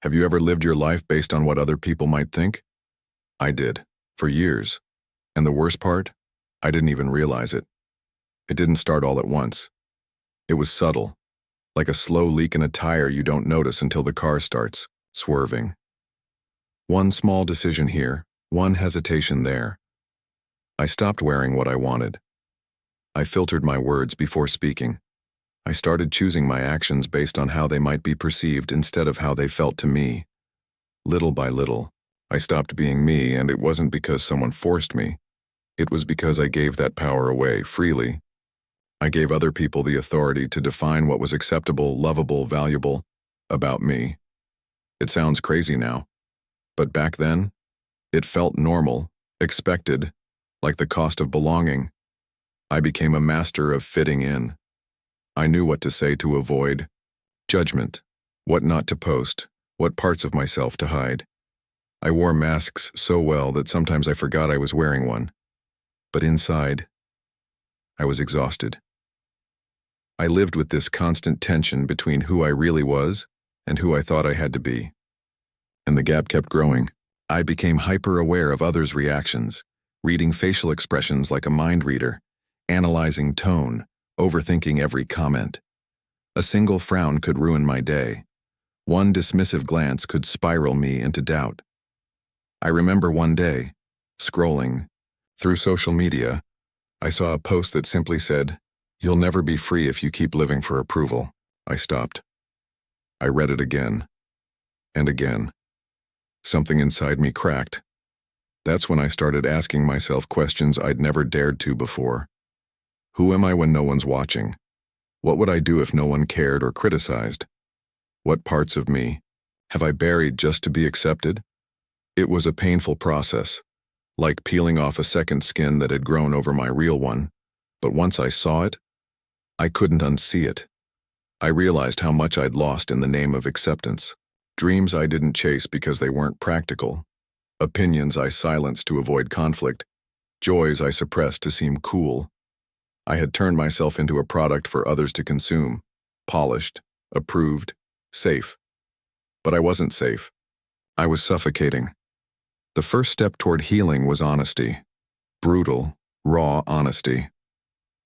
Have you ever lived your life based on what other people might think? I did, for years. And the worst part? I didn't even realize it. It didn't start all at once. It was subtle, like a slow leak in a tire you don't notice until the car starts, swerving. One small decision here, one hesitation there. I stopped wearing what I wanted. I filtered my words before speaking. I started choosing my actions based on how they might be perceived instead of how they felt to me. Little by little, I stopped being me, and it wasn't because someone forced me. It was because I gave that power away freely. I gave other people the authority to define what was acceptable, lovable, valuable about me. It sounds crazy now, but back then, it felt normal, expected, like the cost of belonging. I became a master of fitting in. I knew what to say to avoid judgment, what not to post, what parts of myself to hide. I wore masks so well that sometimes I forgot I was wearing one. But inside, I was exhausted. I lived with this constant tension between who I really was and who I thought I had to be. And the gap kept growing. I became hyper-aware of others' reactions, reading facial expressions like a mind reader, analyzing tone, overthinking every comment. A single frown could ruin my day. One dismissive glance could spiral me into doubt. I remember one day, scrolling through social media, I saw a post that simply said, "You'll never be free if you keep living for approval." I stopped. I read it again, and again. Something inside me cracked. That's when I started asking myself questions I'd never dared to before. Who am I when no one's watching? What would I do if no one cared or criticized? What parts of me have I buried just to be accepted? It was a painful process, like peeling off a second skin that had grown over my real one, but once I saw it, I couldn't unsee it. I realized how much I'd lost in the name of acceptance. Dreams I didn't chase because they weren't practical. Opinions I silenced to avoid conflict. Joys I suppressed to seem cool. I had turned myself into a product for others to consume, polished, approved, safe. But I wasn't safe. I was suffocating. The first step toward healing was honesty. Brutal, raw honesty.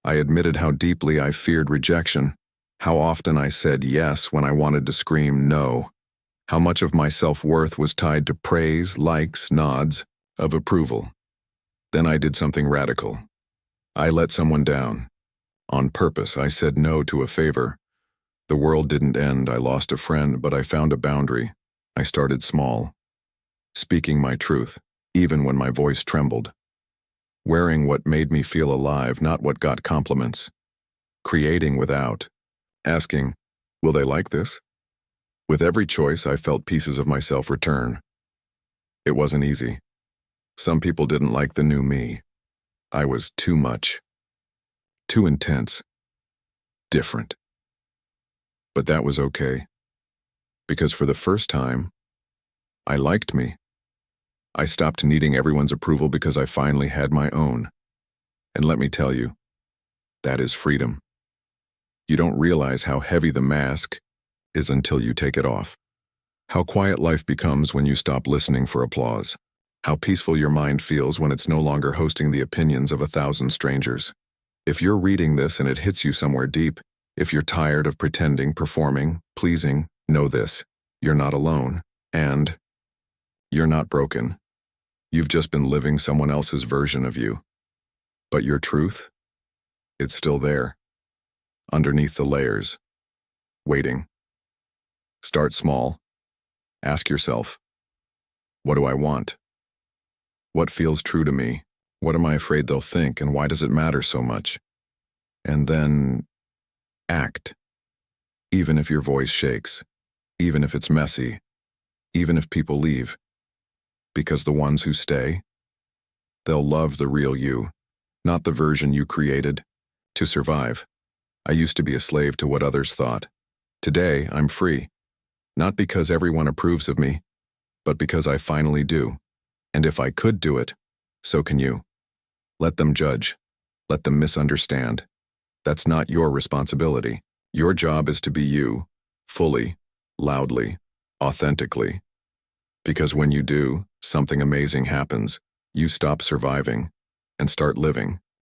I admitted how deeply I feared rejection, how often I said yes when I wanted to scream no, how much of my self-worth was tied to praise, likes, nods, of approval. Then I did something radical. I let someone down. On purpose, I said no to a favor. The world didn't end. I lost a friend, but I found a boundary. I started small, speaking my truth, even when my voice trembled. Wearing what made me feel alive, not what got compliments. Creating without. Asking, will they like this? With every choice, I felt pieces of myself return. It wasn't easy. Some people didn't like the new me. I was too much. Too intense. Different. But that was okay. Because for the first time, I liked me. I stopped needing everyone's approval because I finally had my own. And let me tell you, that is freedom. You don't realize how heavy the mask is until you take it off. How quiet life becomes when you stop listening for applause. How peaceful your mind feels when it's no longer hosting the opinions of 1,000 strangers. If you're reading this and it hits you somewhere deep, if you're tired of pretending, performing, pleasing, know this: you're not alone, and you're not broken. You've just been living someone else's version of you. But your truth? It's still there, underneath the layers, waiting. Start small. Ask yourself, what do I want? What feels true to me? What am I afraid they'll think, and why does it matter so much? And then act. Even if your voice shakes, even if it's messy, even if people leave. Because the ones who stay, they'll love the real you, not the version you created. To survive, I used to be a slave to what others thought. Today, I'm free. Not because everyone approves of me, but because I finally do. And if I could do it, so can you. Let them judge. Let them misunderstand. That's not your responsibility. Your job is to be you, fully, loudly, authentically. Because when you do, something amazing happens. You stop surviving and start living.